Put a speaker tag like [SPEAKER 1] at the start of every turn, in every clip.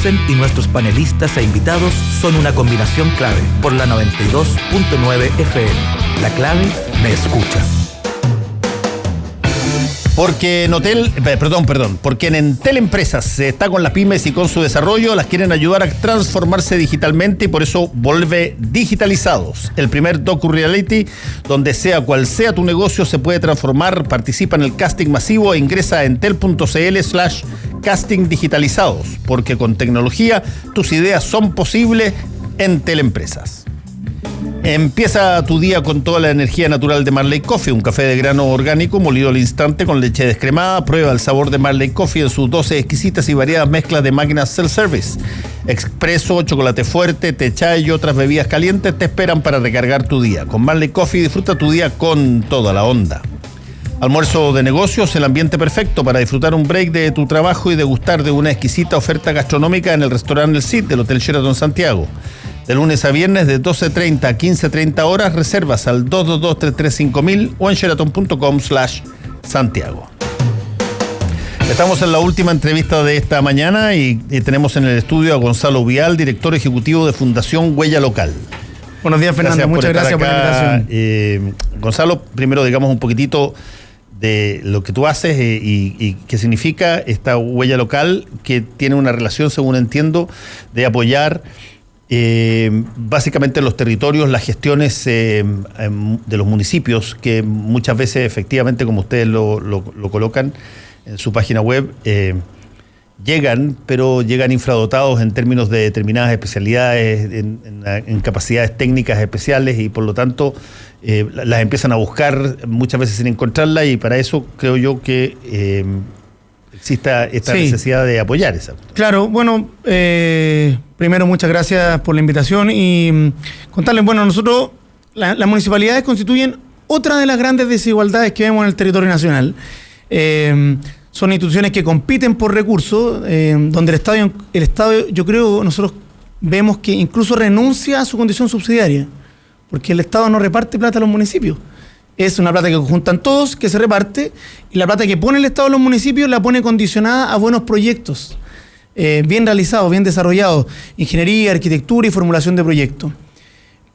[SPEAKER 1] Olsen y nuestros panelistas e invitados son una combinación clave por la 92.9 FM. La clave me escucha.
[SPEAKER 2] Porque en Entel Empresas se está con las pymes y con su desarrollo, las quieren ayudar a transformarse digitalmente y por eso vuelve Digitalizados, el primer docu-reality donde sea cual sea tu negocio se puede transformar. Participa en el casting masivo e ingresa a entel.cl/casting digitalizados, porque con tecnología tus ideas son posibles. Entel Empresas. Empieza tu día con toda la energía natural de Marley Coffee, un café de grano orgánico molido al instante con leche descremada. Prueba el sabor de Marley Coffee en sus 12 exquisitas y variadas mezclas de máquinas self-service. Expreso, chocolate fuerte, té chai y otras bebidas calientes te esperan para recargar tu día. Con Marley Coffee disfruta tu día con toda la onda. Almuerzo de negocios, el ambiente perfecto para disfrutar un break de tu trabajo y degustar de una exquisita oferta gastronómica en el restaurante El Cid del Hotel Sheraton Santiago. De lunes a viernes de 12:30 a 15:30 horas, reservas al 222-335.000 o en sheraton.com/Santiago. Estamos en la última entrevista de esta mañana y tenemos en el estudio a Gonzalo Vial, director ejecutivo de Fundación Huella Local.
[SPEAKER 3] Buenos días, Fernando. Muchas gracias por la invitación.
[SPEAKER 2] Gonzalo, primero digamos un poquitito de lo que tú haces y qué significa esta huella local, que tiene una relación, según entiendo, de apoyar básicamente los territorios, las gestiones de los municipios, que muchas veces efectivamente, como ustedes lo colocan en su página web, pero llegan infradotados en términos de determinadas especialidades, en capacidades técnicas especiales, y por lo tanto las empiezan a buscar muchas veces sin encontrarla, y para eso creo yo que exista esta necesidad de apoyar esa.
[SPEAKER 3] Claro, bueno, primero muchas gracias por la invitación y contarles, bueno, nosotros, las municipalidades constituyen otra de las grandes desigualdades que vemos en el territorio nacional. Son instituciones que compiten por recursos, donde el Estado, yo creo, nosotros vemos que incluso renuncia a su condición subsidiaria, porque el Estado no reparte plata a los municipios. Es una plata que juntan todos, que se reparte, y la plata que pone el Estado en los municipios la pone condicionada a buenos proyectos, bien realizados, bien desarrollados, ingeniería, arquitectura y formulación de proyectos.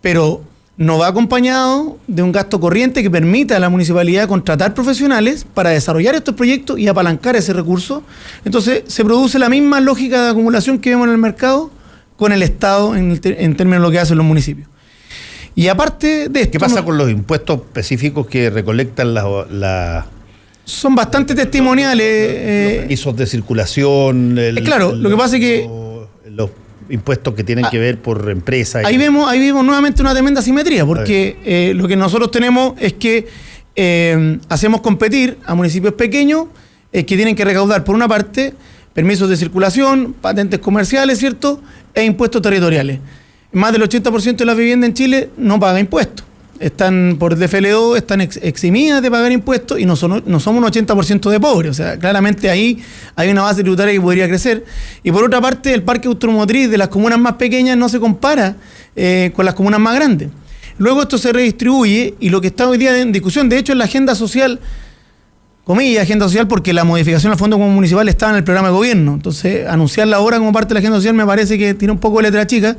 [SPEAKER 3] Pero no va acompañado de un gasto corriente que permita a la municipalidad contratar profesionales para desarrollar estos proyectos y apalancar ese recurso. Entonces se produce la misma lógica de acumulación que vemos en el mercado con el Estado en términos de lo que hacen los municipios. Y aparte de esto...
[SPEAKER 2] ¿Qué pasa con los impuestos específicos que recolectan
[SPEAKER 3] son bastante testimoniales.
[SPEAKER 2] Los permisos de circulación.
[SPEAKER 3] Claro, lo que pasa es que...
[SPEAKER 2] Los impuestos que tienen que ver por empresas.
[SPEAKER 3] Ahí vemos nuevamente una tremenda asimetría, porque lo que nosotros tenemos es que hacemos competir a municipios pequeños que tienen que recaudar, por una parte, permisos de circulación, patentes comerciales, ¿cierto?, e impuestos territoriales. Más del 80% de las viviendas en Chile no paga impuestos. Están por DFL2, están eximidas de pagar impuestos y no somos un 80% de pobres. O sea, claramente ahí hay una base tributaria que podría crecer. Y por otra parte, el parque automotriz de las comunas más pequeñas no se compara con las comunas más grandes. Luego esto se redistribuye y lo que está hoy día en discusión, de hecho, es la agenda social, comillas, agenda social, porque la modificación al Fondo Común Municipal estaba en el programa de gobierno. Entonces, anunciarla ahora como parte de la agenda social me parece que tiene un poco de letra chica,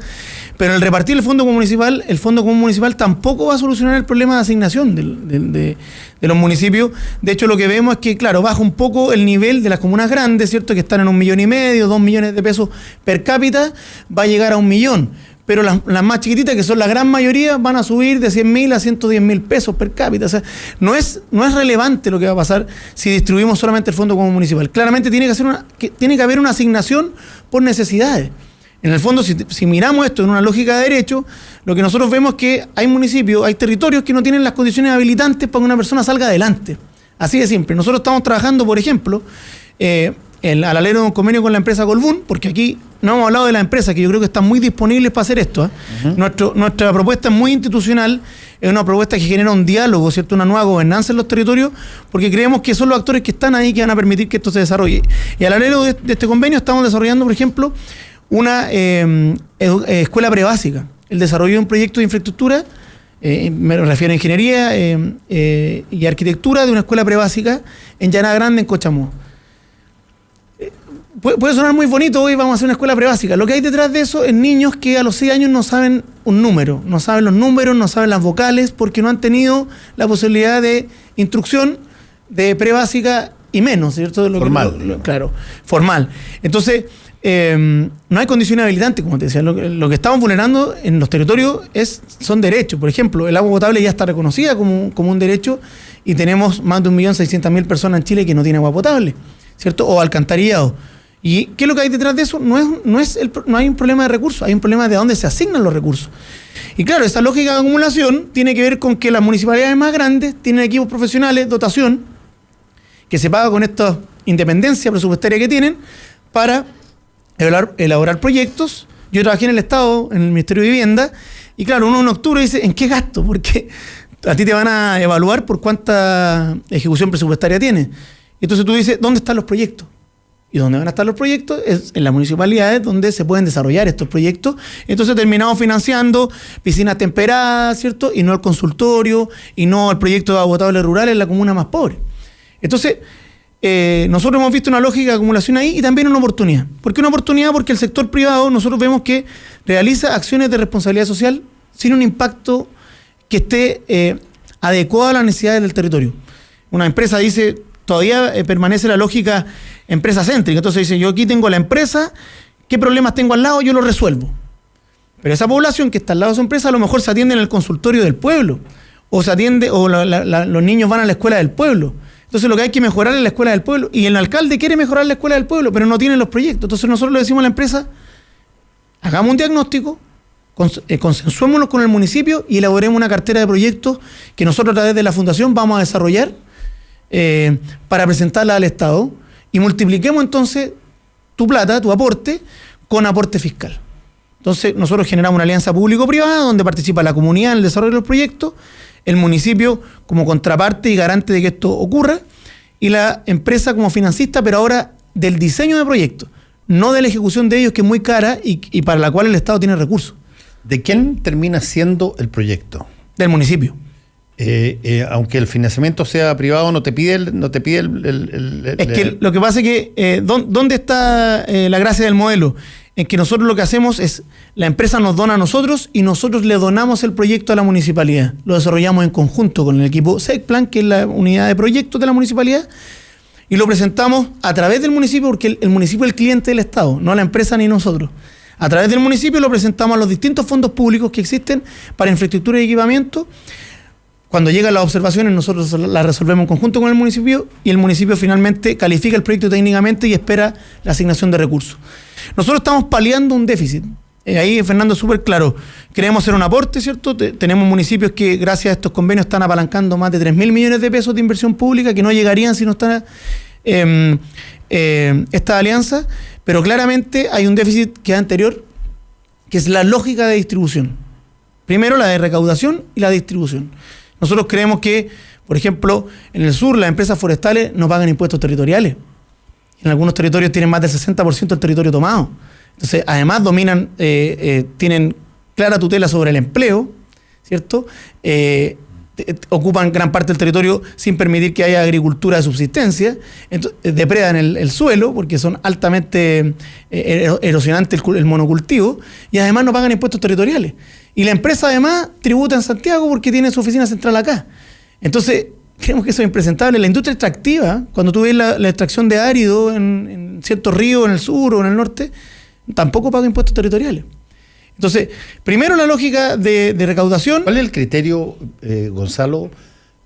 [SPEAKER 3] pero el repartir el Fondo Común Municipal tampoco va a solucionar el problema de asignación de los municipios. De hecho, lo que vemos es que, claro, baja un poco el nivel de las comunas grandes, ¿cierto?, que están en 1,5 millones, 2 millones de pesos per cápita, va a llegar a 1 millón. Pero las más chiquititas, que son la gran mayoría, van a subir de 100.000 a 110.000 pesos per cápita. O sea, no es relevante lo que va a pasar si distribuimos solamente el Fondo Común Municipal. Claramente tiene que haber una asignación por necesidades. En el fondo, si miramos esto en una lógica de derecho, lo que nosotros vemos es que hay municipios, hay territorios que no tienen las condiciones habilitantes para que una persona salga adelante. Así de simple. Nosotros estamos trabajando, por ejemplo, al alero de un convenio con la empresa Colbún, porque aquí no hemos hablado de la empresa, que yo creo que están muy disponibles para hacer esto. Uh-huh. Nuestra propuesta es muy institucional, es una propuesta que genera un diálogo, ¿cierto?, una nueva gobernanza en los territorios, porque creemos que son los actores que están ahí que van a permitir que esto se desarrolle. Y al alero de este convenio estamos desarrollando, por ejemplo, una escuela prebásica, el desarrollo de un proyecto de infraestructura, me refiero a ingeniería y arquitectura de una escuela prebásica en Llana Grande, en Cochamó. puede sonar muy bonito, hoy vamos a hacer una escuela prebásica. Lo que hay detrás de eso es niños que a los 6 años no saben un número, no saben los números, no saben las vocales, porque no han tenido la posibilidad de instrucción de prebásica y menos, ¿cierto?
[SPEAKER 2] Formal.
[SPEAKER 3] Claro, formal. Entonces, no hay condiciones habilitantes, como te decía. Lo que estamos vulnerando en los territorios son derechos. Por ejemplo, el agua potable ya está reconocida como un derecho y tenemos más de 1.600.000 personas en Chile que no tienen agua potable, ¿cierto? O alcantarillado. ¿Y qué es lo que hay detrás de eso? No hay un problema de recursos, hay un problema de dónde se asignan los recursos. Y claro, esa lógica de acumulación tiene que ver con que las municipalidades más grandes tienen equipos profesionales, dotación, que se paga con esta independencia presupuestaria que tienen para elaborar proyectos. Yo trabajé en el Estado, en el Ministerio de Vivienda, y claro, uno en octubre dice, ¿en qué gasto? Porque a ti te van a evaluar por cuánta ejecución presupuestaria tienes. Entonces tú dices, ¿dónde están los proyectos? ¿Y dónde van a estar los proyectos? Es en las municipalidades donde se pueden desarrollar estos proyectos. Entonces terminamos financiando piscinas temperadas, ¿cierto? Y no el consultorio, y no el proyecto de agua potable rural en la comuna más pobre. Entonces, nosotros hemos visto una lógica de acumulación ahí y también una oportunidad. ¿Por qué una oportunidad? Porque el sector privado, nosotros vemos que realiza acciones de responsabilidad social sin un impacto que esté adecuado a las necesidades del territorio. Una empresa dice, todavía permanece la lógica empresa céntrica. Entonces dice, yo aquí tengo la empresa, ¿qué problemas tengo al lado? Yo los resuelvo. Pero esa población que está al lado de su empresa a lo mejor se atiende en el consultorio del pueblo, o se atiende, o los niños van a la escuela del pueblo. Entonces lo que hay que mejorar es la escuela del pueblo, y el alcalde quiere mejorar la escuela del pueblo, pero no tiene los proyectos. Entonces nosotros le decimos a la empresa, hagamos un diagnóstico, consensuémonos con el municipio y elaboremos una cartera de proyectos que nosotros a través de la fundación vamos a desarrollar para presentarla al Estado, y multipliquemos entonces tu plata, tu aporte, con aporte fiscal. Entonces nosotros generamos una alianza público-privada donde participa la comunidad en el desarrollo de los proyectos, el municipio como contraparte y garante de que esto ocurra, y la empresa como financista, pero ahora del diseño de proyectos, no de la ejecución de ellos, que es muy cara y para la cual el Estado tiene recursos.
[SPEAKER 2] ¿De quién termina siendo el proyecto?
[SPEAKER 3] Del municipio.
[SPEAKER 2] Aunque el financiamiento sea privado, no te pide el
[SPEAKER 3] es que lo que pasa es que ¿dónde está la gracia del modelo? En que nosotros lo que hacemos es, la empresa nos dona a nosotros y nosotros le donamos el proyecto a la municipalidad. Lo desarrollamos en conjunto con el equipo SECPLAN, que es la unidad de proyectos de la municipalidad, y lo presentamos a través del municipio, porque el municipio es el cliente del Estado, no la empresa ni nosotros. A través del municipio lo presentamos a los distintos fondos públicos que existen para infraestructura y equipamiento. Cuando llegan las observaciones, nosotros las resolvemos en conjunto con el municipio, y el municipio finalmente califica el proyecto técnicamente y espera la asignación de recursos. Nosotros estamos paliando un déficit. Ahí, Fernando, es súper claro. Queremos hacer un aporte, ¿cierto? Tenemos municipios que, gracias a estos convenios, están apalancando más de 3.000 millones de pesos de inversión pública, que no llegarían si no está esta alianza. Pero claramente hay un déficit que es anterior, que es la lógica de distribución. Primero la de recaudación y la distribución. Nosotros creemos que, por ejemplo, en el sur las empresas forestales no pagan impuestos territoriales. En algunos territorios tienen más del 60% del territorio tomado. Entonces, además dominan, tienen clara tutela sobre el empleo, ¿cierto? Ocupan gran parte del territorio sin permitir que haya agricultura de subsistencia. Entonces, depredan el suelo porque son altamente erosionantes el monocultivo, y además no pagan impuestos territoriales. Y la empresa además tributa en Santiago porque tiene su oficina central acá. Entonces, creemos que eso es impresentable. La industria extractiva, cuando tú ves la extracción de árido en ciertos ríos en el sur o en el norte, tampoco paga impuestos territoriales. Entonces, primero la lógica de recaudación.
[SPEAKER 2] ¿Cuál es el criterio, Gonzalo,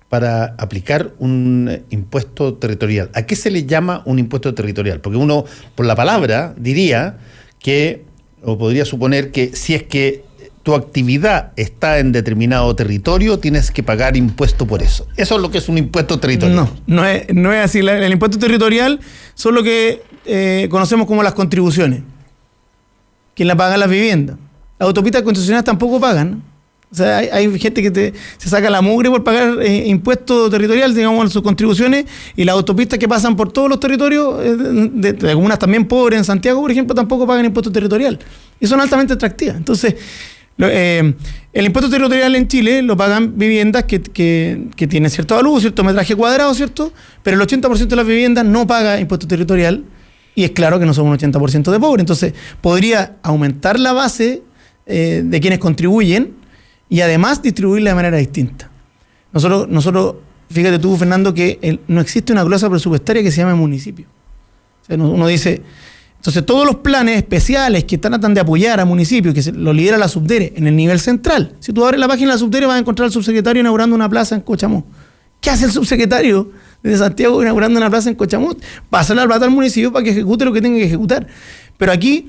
[SPEAKER 2] para aplicar un impuesto territorial? ¿A qué se le llama un impuesto territorial? Porque uno, por la palabra, diría que, o podría suponer que si es que tu actividad está en determinado territorio, tienes que pagar impuesto por eso. Eso es lo que es un impuesto territorial.
[SPEAKER 3] No es así. El impuesto territorial son lo que conocemos como las contribuciones. ¿Quién la paga? Las viviendas. Las autopistas concesionarias tampoco pagan. O sea, hay gente que se saca la mugre por pagar impuestos territoriales, digamos, sus contribuciones, y las autopistas que pasan por todos los territorios, de algunas también pobres, en Santiago, por ejemplo, tampoco pagan impuesto territorial. Y son altamente atractivas. Entonces, el impuesto territorial en Chile lo pagan viviendas que tienen cierto valor, cierto metraje cuadrado, ¿cierto? Pero el 80% de las viviendas no paga impuesto territorial, y es claro que no somos un 80% de pobres. Entonces, podría aumentar la base de quienes contribuyen y además distribuirla de manera distinta. Nosotros fíjate tú, Fernando, que no existe una glosa presupuestaria que se llame municipio. O sea, uno dice, entonces todos los planes especiales que tratan de apoyar a municipios, que lo lidera la Subdere en el nivel central. Si tú abres la página de la Subdere vas a encontrar al subsecretario inaugurando una plaza en Cochamó. ¿Qué hace el subsecretario de Santiago inaugurando una plaza en Cochamó? Pasa la plata al municipio para que ejecute lo que tenga que ejecutar. Pero aquí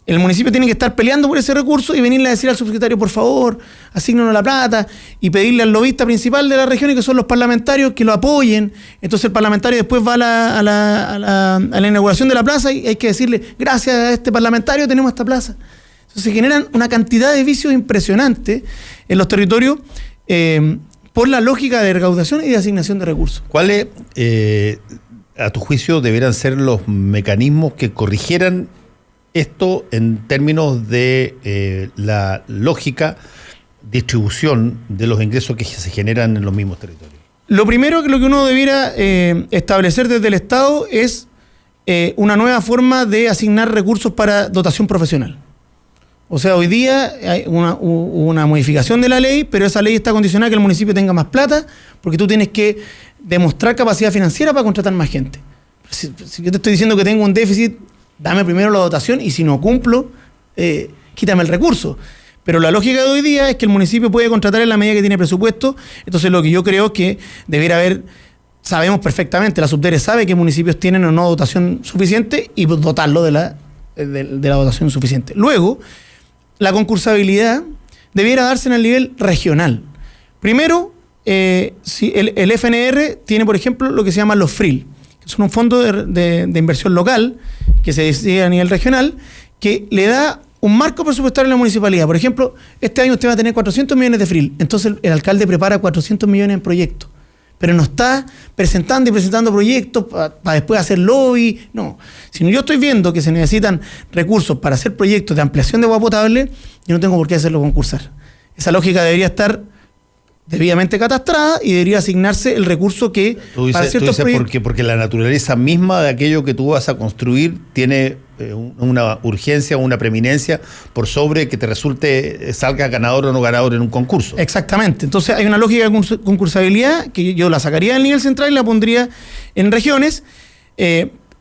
[SPEAKER 3] el municipio tiene que estar peleando por ese recurso y venirle a decir al subsecretario, por favor, asígnanos la plata, y pedirle al lobista principal de la región, y que son los parlamentarios, que lo apoyen. Entonces el parlamentario después va a la inauguración de la plaza y hay que decirle, gracias a este parlamentario tenemos esta plaza. Entonces se generan una cantidad de vicios impresionantes en los territorios por la lógica de recaudación y de asignación de recursos.
[SPEAKER 2] ¿Cuáles, a tu juicio, deberían ser los mecanismos que corrigieran esto en términos de la lógica distribución de los ingresos que se generan en los mismos territorios?
[SPEAKER 3] Lo primero que uno debiera establecer desde el Estado es una nueva forma de asignar recursos para dotación profesional. O sea, hoy día hay una modificación de la ley, pero esa ley está condicionada a que el municipio tenga más plata, porque tú tienes que demostrar capacidad financiera para contratar más gente. Si yo te estoy diciendo que tengo un déficit, dame primero la dotación y si no cumplo, quítame el recurso. Pero la lógica de hoy día es que el municipio puede contratar en la medida que tiene presupuesto. Entonces lo que yo creo es que debiera haber, sabemos perfectamente, la Subdere sabe qué municipios tienen o no dotación suficiente y dotarlo de la dotación suficiente. Luego, la concursabilidad debiera darse en el nivel regional. Primero, si el FNR tiene, por ejemplo, lo que se llaman los FRIL, que son un fondo de inversión local que se decide a nivel regional, que le da un marco presupuestario a la municipalidad. Por ejemplo, este año usted va a tener 400 millones de FRIL, entonces el alcalde prepara 400 millones en proyectos, pero no está presentando proyectos para después hacer lobby, no. Si yo estoy viendo que se necesitan recursos para hacer proyectos de ampliación de agua potable, yo no tengo por qué hacerlo concursar. Esa lógica debería estar debidamente catastrada y debería asignarse el recurso que
[SPEAKER 2] para ciertos proyectos. Porque la naturaleza misma de aquello que tú vas a construir tiene una urgencia o una preeminencia por sobre que te resulte, salga ganador o no ganador en un concurso.
[SPEAKER 3] Exactamente. Entonces hay una lógica de concursabilidad que yo la sacaría del nivel central y la pondría en regiones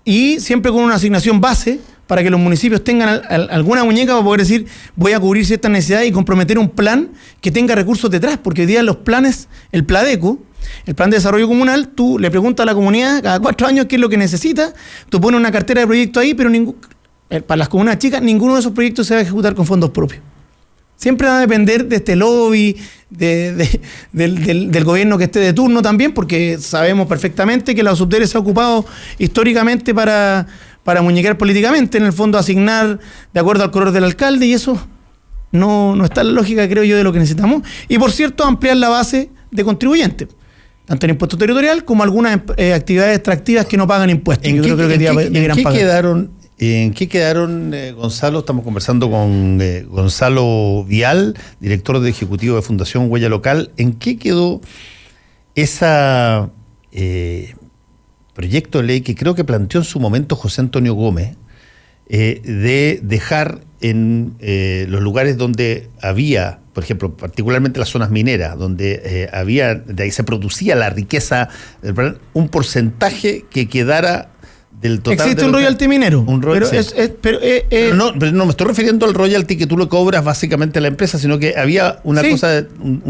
[SPEAKER 3] y siempre con una asignación base para que los municipios tengan alguna muñeca para poder decir, voy a cubrir ciertas necesidades y comprometer un plan que tenga recursos detrás, porque hoy día los planes, el PLADECO, el Plan de Desarrollo Comunal, tú le preguntas a la comunidad cada 4 años qué es lo que necesita, tú pones una cartera de proyectos ahí, pero para las comunidades chicas, ninguno de esos proyectos se va a ejecutar con fondos propios. Siempre va a depender de este lobby, del gobierno que esté de turno también, porque sabemos perfectamente que la Subdere se ha ocupado históricamente para muñequear políticamente, en el fondo asignar de acuerdo al color del alcalde, y eso no está en la lógica, creo yo, de lo que necesitamos. Y por cierto, ampliar la base de contribuyentes, tanto en impuesto territorial como algunas actividades extractivas que no pagan impuestos. ¿En
[SPEAKER 2] qué quedaron, Gonzalo? Estamos conversando con Gonzalo Vial, director de ejecutivo de Fundación Huella Local. ¿En qué quedó esa proyecto de ley que creo que planteó en su momento José Antonio Gómez, de dejar en los lugares donde había, por ejemplo, particularmente las zonas mineras, donde de ahí se producía la riqueza, un porcentaje que quedara del total?
[SPEAKER 3] Existe un royalty minero.
[SPEAKER 2] No me estoy refiriendo al royalty que tú le cobras básicamente a la empresa, sino que había una cosa...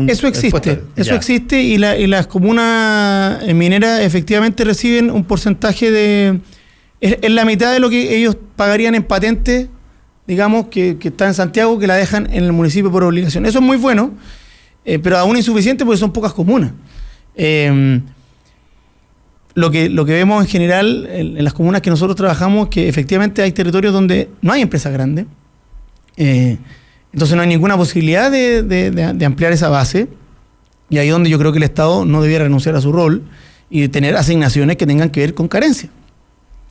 [SPEAKER 3] Eso existe y las comunas mineras efectivamente reciben un porcentaje de... Es la mitad de lo que ellos pagarían en patente, digamos, que está en Santiago, que la dejan en el municipio por obligación. Eso es muy bueno, pero aún insuficiente porque son pocas comunas. Lo que vemos en general en las comunas que nosotros trabajamos, que efectivamente hay territorios donde no hay empresas grandes, entonces no hay ninguna posibilidad de ampliar esa base, y ahí es donde yo creo que el Estado no debiera renunciar a su rol y de tener asignaciones que tengan que ver con carencia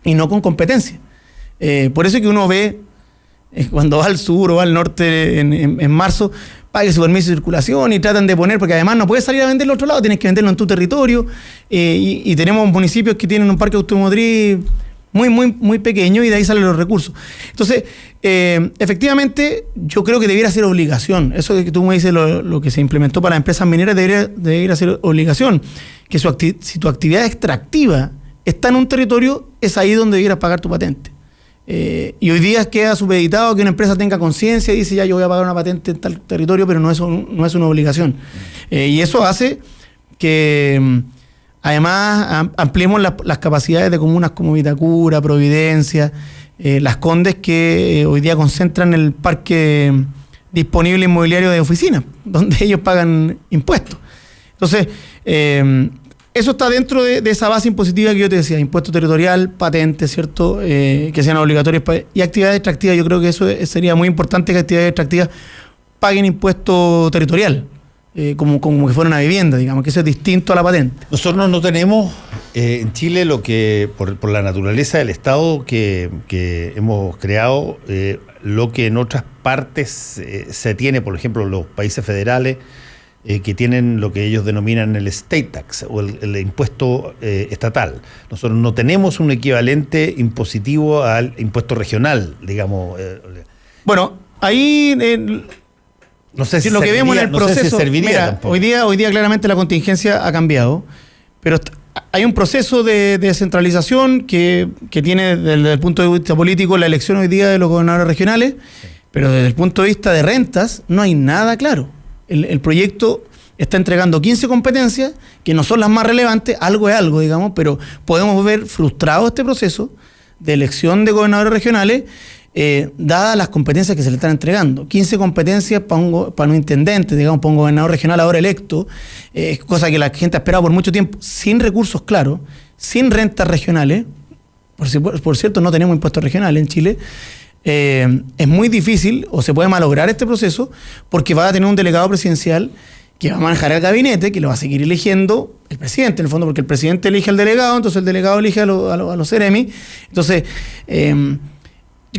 [SPEAKER 3] y no con competencia. Por eso es que uno ve cuando va al sur o va al norte en marzo, pague su permiso de circulación y tratan de poner, porque además no puedes salir a venderlo al otro lado, tienes que venderlo en tu territorio, y tenemos municipios que tienen un parque automotriz muy pequeño, y de ahí salen los recursos. Entonces, efectivamente, yo creo que debiera ser obligación. Eso que tú me dices, lo que se implementó para las empresas mineras, debería ser obligación. Que si tu actividad extractiva está en un territorio, es ahí donde debieras pagar tu patente. Y hoy día queda supeditado que una empresa tenga conciencia y dice, ya, yo voy a pagar una patente en tal territorio, pero no es una obligación. Y eso hace que además ampliemos las capacidades de comunas como Vitacura, Providencia, Las Condes, que hoy día concentran el parque disponible inmobiliario de oficinas, donde ellos pagan impuestos. Entonces, eso está dentro de esa base impositiva que yo te decía, impuesto territorial, patentes, ¿cierto? Que sean obligatorias. Y actividades extractivas, yo creo que eso sería muy importante, que actividades extractivas paguen impuesto territorial, como que fuera una vivienda, digamos, que eso es distinto a la patente.
[SPEAKER 2] Nosotros no tenemos en Chile lo que, por la naturaleza del Estado que hemos creado, lo que en otras partes se tiene, por ejemplo, los países federales, que tienen lo que ellos denominan el state tax o el impuesto estatal. Nosotros no tenemos un equivalente impositivo al impuesto regional, digamos.
[SPEAKER 3] Bueno, ahí
[SPEAKER 2] no sé si
[SPEAKER 3] lo que vemos en el proceso,
[SPEAKER 2] no sé si serviría.
[SPEAKER 3] mira, hoy día claramente la contingencia ha cambiado, pero hay un proceso de descentralización que tiene desde el punto de vista político la elección hoy día de los gobernadores regionales, sí. Pero desde el punto de vista de rentas no hay nada claro. El proyecto está entregando 15 competencias que no son las más relevantes, algo es algo, digamos, pero podemos ver frustrado este proceso de elección de gobernadores regionales, dadas las competencias que se le están entregando. 15 competencias para un intendente, digamos, para un gobernador regional ahora electo, cosa que la gente ha esperado por mucho tiempo, sin recursos claros, sin rentas regionales. Por cierto, no tenemos impuestos regionales en Chile. Es muy difícil, o se puede malograr este proceso, porque va a tener un delegado presidencial que va a manejar el gabinete, que lo va a seguir eligiendo el presidente, en el fondo, porque el presidente elige al delegado, entonces el delegado elige a los seremi. Entonces,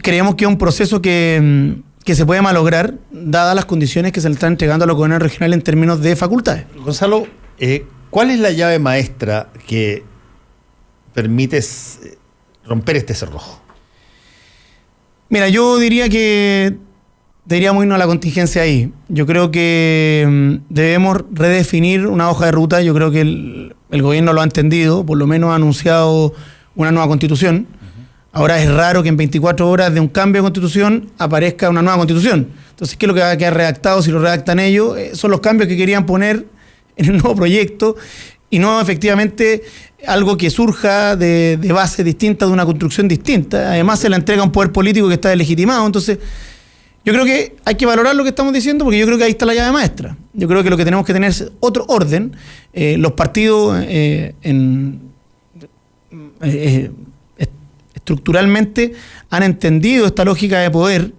[SPEAKER 3] creemos que es un proceso que se puede malograr, dadas las condiciones que se le están entregando a los gobernadores regionales en términos de facultades.
[SPEAKER 2] Gonzalo, ¿cuál es la llave maestra que permite romper este cerrojo?
[SPEAKER 3] Mira, yo diría que deberíamos irnos a la contingencia ahí. Yo creo que debemos redefinir una hoja de ruta. Yo creo que el gobierno lo ha entendido, por lo menos ha anunciado una nueva constitución. Ahora es raro que en 24 horas de un cambio de constitución aparezca una nueva constitución. Entonces, ¿qué es lo que va a quedar redactado si lo redactan ellos? Son los cambios que querían poner en el nuevo proyecto y no efectivamente algo que surja de base distinta, de una construcción distinta. Además se le entrega un poder político que está deslegitimado. Entonces, yo creo que hay que valorar lo que estamos diciendo, porque yo creo que ahí está la llave maestra. Yo creo que lo que tenemos que tener es otro orden. Los partidos estructuralmente han entendido esta lógica de poder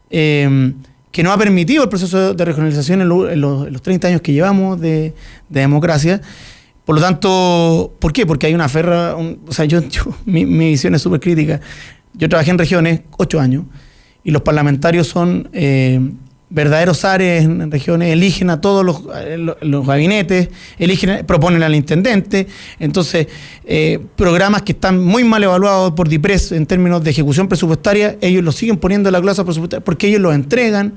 [SPEAKER 3] que no ha permitido el proceso de regionalización en los 30 años que llevamos de democracia. Por lo tanto, ¿por qué? Porque hay una ferra, mi visión es súper crítica. Yo trabajé en regiones 8 años y los parlamentarios son verdaderos zares en regiones, eligen a todos los gabinetes, proponen al intendente. Entonces, programas que están muy mal evaluados por DIPRES en términos de ejecución presupuestaria, ellos los siguen poniendo en la clase presupuestaria porque ellos los entregan.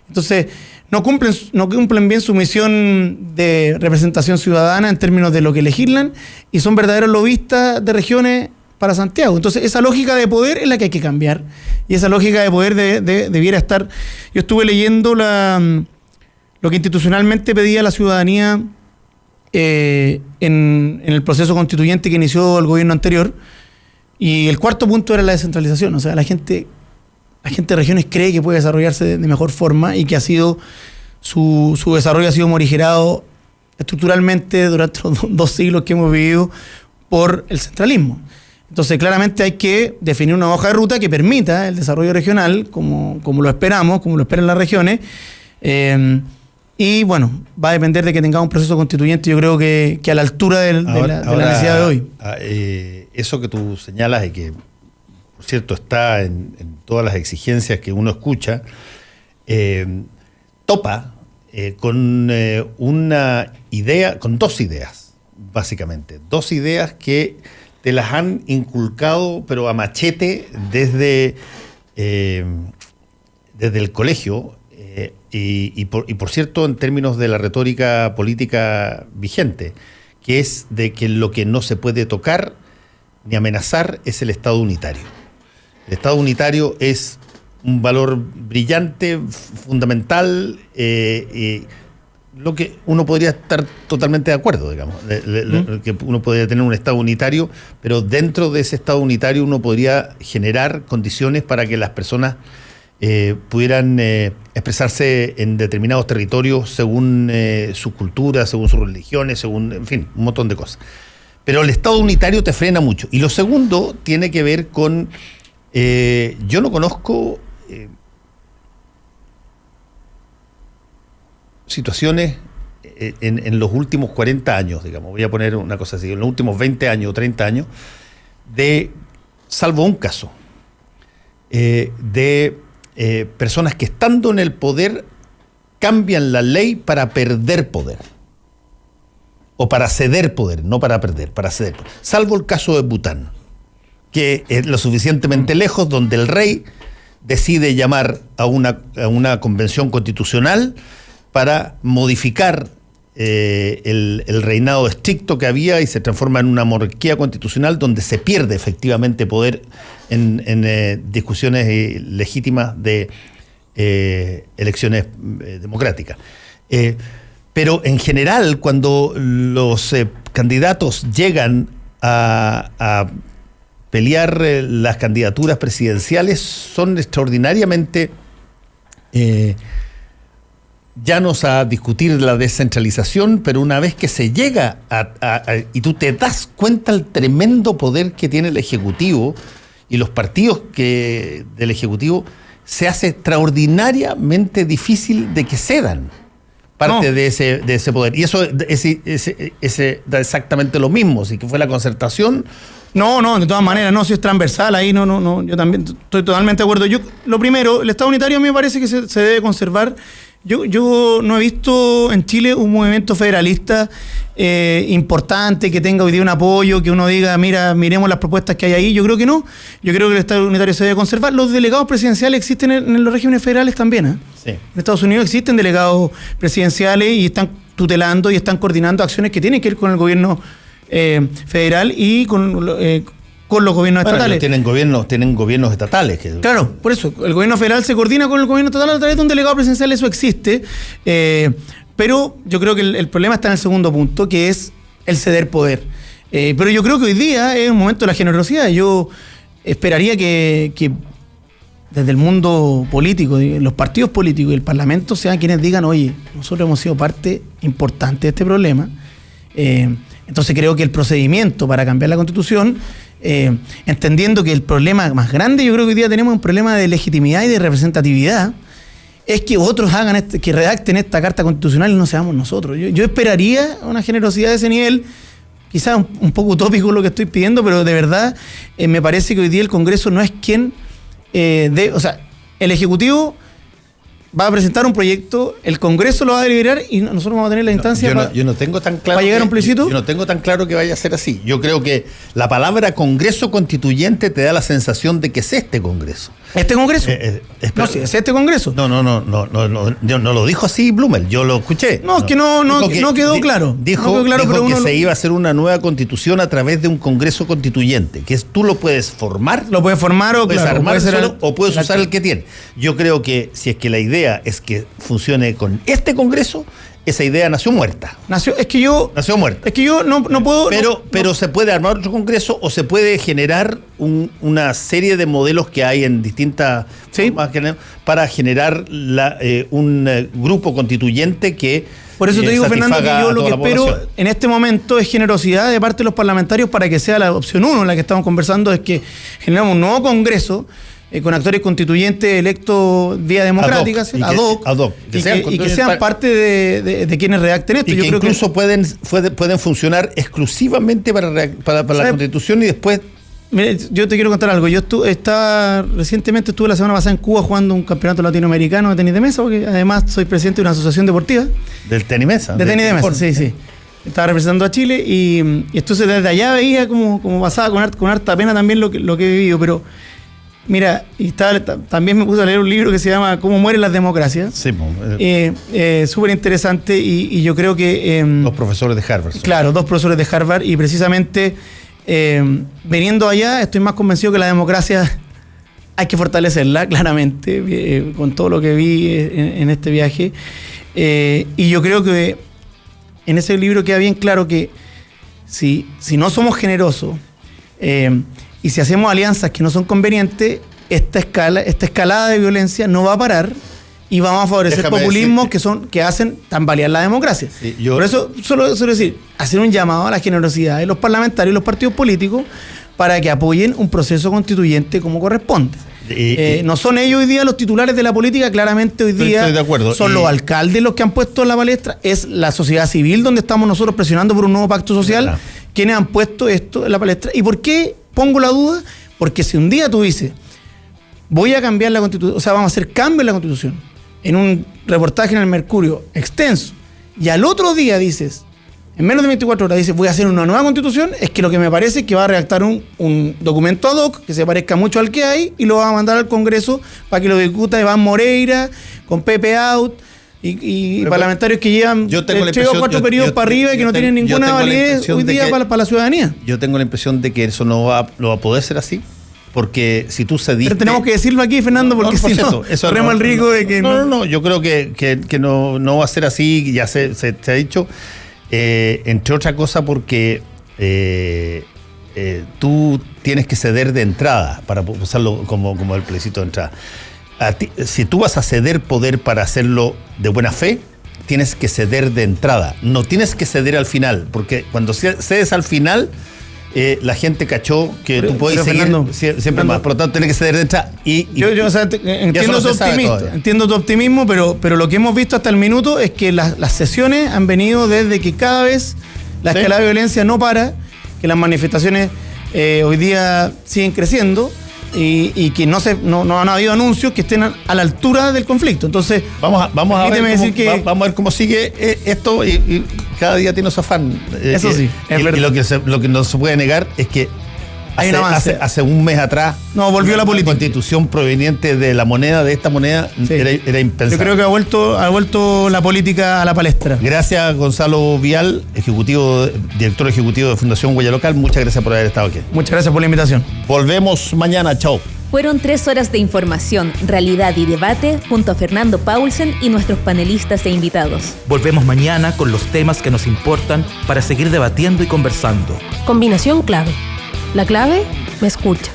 [SPEAKER 3] Entonces, no cumplen bien su misión de representación ciudadana en términos de lo que legislan y son verdaderos lobistas de regiones para Santiago. Entonces, esa lógica de poder es la que hay que cambiar y esa lógica de poder debiera estar. Yo estuve leyendo lo que institucionalmente pedía la ciudadanía en el proceso constituyente que inició el gobierno anterior, y el cuarto punto era la descentralización. O sea, la gente de regiones cree que puede desarrollarse de mejor forma y que ha sido su desarrollo ha sido morigerado estructuralmente durante los 2 siglos que hemos vivido por el centralismo. Entonces, claramente hay que definir una hoja de ruta que permita el desarrollo regional, como lo esperamos, como lo esperan las regiones. Y bueno, va a depender de que tengamos un proceso constituyente, yo creo que a la altura de la necesidad de hoy.
[SPEAKER 2] Eso que tú señalas y que, por cierto, está en todas las exigencias que uno escucha, topa con una idea, con 2 ideas, básicamente. 2 ideas que te las han inculcado, pero a machete, desde el colegio, y por cierto, en términos de la retórica política vigente, que es de que lo que no se puede tocar ni amenazar es el Estado unitario. El Estado unitario es un valor brillante, fundamental, lo que uno podría estar totalmente de acuerdo, digamos, que uno podría tener un Estado unitario, pero dentro de ese Estado unitario uno podría generar condiciones para que las personas pudieran expresarse en determinados territorios según sus culturas, según sus religiones, según, en fin, un montón de cosas. Pero el Estado unitario te frena mucho. Y lo segundo tiene que ver con, yo no conozco situaciones en los últimos 40 años, digamos, voy a poner una cosa así, en los últimos 20 años o 30 años, salvo un caso, de personas que estando en el poder cambian la ley para perder poder. O para ceder poder, no para perder, para ceder poder. Salvo el caso de Bután, que es lo suficientemente lejos, donde el rey decide llamar a una convención constitucional para modificar el reinado estricto que había y se transforma en una monarquía constitucional donde se pierde efectivamente poder en discusiones legítimas de elecciones democráticas. Pero en general, cuando los candidatos llegan a pelear las candidaturas presidenciales, son extraordinariamente llanos a discutir la descentralización, pero una vez que se llega y tú te das cuenta del tremendo poder que tiene el Ejecutivo y los partidos del Ejecutivo, se hace extraordinariamente difícil de que cedan parte de ese poder. Y eso da exactamente lo mismo, si que fue la concertación.
[SPEAKER 3] No, de todas maneras, no, si es transversal, ahí no, yo también estoy totalmente de acuerdo. Lo primero, el Estado unitario a mí me parece que se debe conservar. Yo no he visto en Chile un movimiento federalista importante, que tenga hoy día un apoyo, que uno diga, miremos las propuestas que hay ahí. Yo creo que no. Yo creo que el Estado unitario se debe conservar. Los delegados presidenciales existen en los regímenes federales también, Sí. En Estados Unidos existen delegados presidenciales y están tutelando y están coordinando acciones que tienen que ver con el gobierno federal y con los gobiernos estatales.
[SPEAKER 2] Tienen gobiernos estatales.
[SPEAKER 3] Claro, por eso, el gobierno federal se coordina con el gobierno estatal a través de un delegado presidencial, eso existe, pero yo creo que el problema está en el segundo punto, que es el ceder poder. Pero yo creo que hoy día es un momento de la generosidad. Yo esperaría que desde el mundo político, los partidos políticos y el Parlamento sean quienes digan, oye, nosotros hemos sido parte importante de este problema, entonces creo que el procedimiento para cambiar la Constitución, entendiendo que el problema más grande, yo creo que hoy día tenemos un problema de legitimidad y de representatividad, es que otros que redacten esta Carta Constitucional y no seamos nosotros. Yo esperaría una generosidad de ese nivel, quizás un poco utópico lo que estoy pidiendo, pero de verdad me parece que hoy día el Congreso no es quien el Ejecutivo va a presentar un proyecto, el Congreso lo va a deliberar y nosotros vamos a tener la instancia
[SPEAKER 2] yo no tengo tan claro
[SPEAKER 3] para llegar a un plebiscito.
[SPEAKER 2] Yo no tengo tan claro que vaya a ser así. Yo creo que la palabra Congreso Constituyente te da la sensación de que es este Congreso.
[SPEAKER 3] ¿Este Congreso? No, sí, es este Congreso.
[SPEAKER 2] No lo dijo así Blumel, yo lo escuché.
[SPEAKER 3] No, es que no quedó claro.
[SPEAKER 2] Dijo que se iba a hacer una nueva constitución a través de un Congreso Constituyente, que tú lo puedes formar.
[SPEAKER 3] Lo puedes formar o
[SPEAKER 2] puedes armar solo, o puedes
[SPEAKER 3] exacto.
[SPEAKER 2] usar el que tiene. Yo creo que si es que la idea es que funcione con este Congreso, esa idea nació muerta.
[SPEAKER 3] Nació muerta. Es que yo no puedo.
[SPEAKER 2] Pero se puede armar otro Congreso o se puede generar una serie de modelos que hay en distintas formas para generar un grupo constituyente que.
[SPEAKER 3] Por eso te digo, Fernando, que yo lo que espero en este momento es generosidad de parte de los parlamentarios para que sea la opción 1 en la que estamos conversando, es que generamos un nuevo Congreso con actores constituyentes electos vía democrática, ad hoc, y que sean parte de quienes redacten esto.
[SPEAKER 2] Y yo creo incluso pueden funcionar exclusivamente para la Constitución y después.
[SPEAKER 3] Mire, yo te quiero contar algo. Yo recientemente estuve la semana pasada en Cuba jugando un campeonato latinoamericano de tenis de mesa, porque además soy presidente de una asociación deportiva.
[SPEAKER 2] ¿Del tenis mesa?
[SPEAKER 3] De tenis de mesa, sí. estaba representando a Chile y entonces desde allá veía como pasaba con harta pena también lo que he vivido, pero mira, también me puse a leer un libro que se llama ¿Cómo mueren las democracias?
[SPEAKER 2] Sí,
[SPEAKER 3] súper interesante y yo creo que...
[SPEAKER 2] los profesores de Harvard.
[SPEAKER 3] Claro, 2 profesores de Harvard y precisamente veniendo allá estoy más convencido que la democracia hay que fortalecerla, claramente, con todo lo que vi en este viaje. Y yo creo que en ese libro queda bien claro que si no somos generosos y si hacemos alianzas que no son convenientes, esta escalada de violencia no va a parar y vamos a favorecer populismos que hacen tambalear la democracia. Sí, por eso, solo decir, hacer un llamado a la generosidad de los parlamentarios y los partidos políticos para que apoyen un proceso constituyente como corresponde. No son ellos hoy día los titulares de la política, claramente hoy día
[SPEAKER 2] estoy de acuerdo.
[SPEAKER 3] Son los alcaldes los que han puesto en la palestra, es la sociedad civil donde estamos nosotros presionando por un nuevo pacto social, quienes han puesto esto en la palestra. ¿Y por qué pongo la duda? Porque si un día tú dices, voy a cambiar la Constitución, o sea, vamos a hacer cambio en la Constitución, en un reportaje en el Mercurio extenso, y al otro día dices, en menos de 24 horas dices, voy a hacer una nueva Constitución, es que lo que me parece es que va a redactar un documento ad hoc que se parezca mucho al que hay y lo va a mandar al Congreso para que lo discuta Iván Moreira, con Pepe Out y parlamentarios que llevan 3 o 4 periodos para arriba y que no tienen ninguna validez hoy día para la ciudadanía.
[SPEAKER 2] Yo tengo la impresión de que eso no va a poder ser así. Porque si tú cediste...
[SPEAKER 3] Pero tenemos que decirlo aquí, Fernando, porque si no, corremos el riesgo de que...
[SPEAKER 2] No, yo creo que no va a ser así, ya se ha dicho, entre otra cosa porque tú tienes que ceder de entrada, para usarlo como el plebiscito de entrada. Si tú vas a ceder poder para hacerlo de buena fe, tienes que ceder de entrada, no tienes que ceder al final, porque cuando cedes al final... la gente cachó que tú puedes seguir Fernando, siempre más, por lo tanto tienes que ceder de entrada entiendo tu optimismo, pero lo que hemos visto hasta el minuto es que las sesiones han venido desde que cada vez la escalada de violencia no para, que las manifestaciones hoy día siguen creciendo y que no han habido anuncios que estén a la altura del conflicto. Entonces vamos a ver cómo sigue esto y cada día tiene su afán. Eso sí, es verdad. Y lo que no se puede negar es que hace un mes atrás
[SPEAKER 3] volvió la política.
[SPEAKER 2] Constitución proveniente de la moneda, de esta moneda, era impensable.
[SPEAKER 3] Yo creo que ha vuelto la política a la palestra.
[SPEAKER 2] Gracias, Gonzalo Vial, director ejecutivo de Fundación Huella Local. Muchas gracias por haber estado aquí.
[SPEAKER 3] Muchas gracias por la invitación.
[SPEAKER 2] Volvemos mañana, chao.
[SPEAKER 4] Fueron 3 horas de información, realidad y debate junto a Fernando Paulsen y nuestros panelistas e invitados.
[SPEAKER 1] Volvemos mañana con los temas que nos importan para seguir debatiendo y conversando.
[SPEAKER 5] Combinación clave. La clave me escucha.